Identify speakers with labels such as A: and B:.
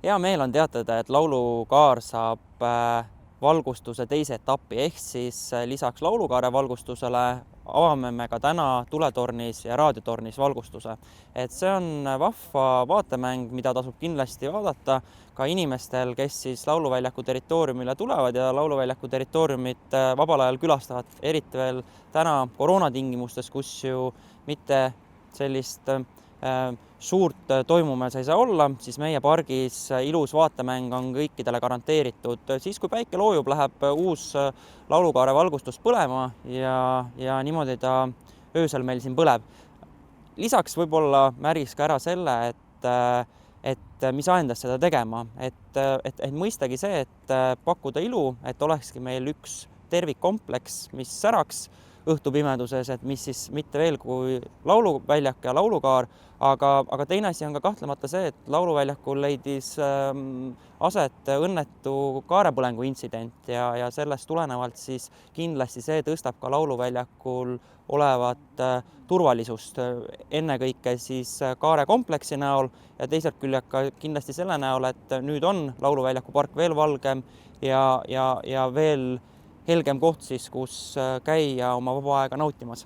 A: Hea meel on teatada, et laulukaar saab valgustuse teise etapi ehk siis lisaks laulukaare valgustusele avame me ka täna tuletornis ja raadiotornis valgustuse. Et see on vahva vaatemäng, mida tasub kindlasti vaadata ka inimestel, kes siis lauluväljaku territooriumile tulevad ja lauluväljaku territooriumit vabal ajal külastavad, eriti veel täna koroonatingimustes, kus ju mitte sellist suurt toimumas ei saa olla, siis meie pargis ilus vaatemäng on kõikidele garanteeritud. Siis, kui päike loojub, läheb uus laulukaare valgustus põlema ja niimoodi ta öösel meil siin põleb. Lisaks võib-olla märgis ka ära selle, et mis ajendas seda tegema, et mõistagi see, et pakkuda ilu, et olekski meil üks tervikkompleks, mis säraks õhtupimeduses, et mis siis mitte veel kui lauluväljak ja laulukaar, aga teine asi on ka kahtlemata see, et lauluväljakul leidis aset õnnetu kaarepõlengu intsident ja sellest tulenevalt siis kindlasti see tõstab ka lauluväljakul olevat turvalisust ennekõike siis kaarekompleksi näol ja teiselt küljelt ka kindlasti selle näol, et nüüd on lauluväljaku park veel valgem ja veel helgem koht siis, kus käia oma vaba aega nautimas.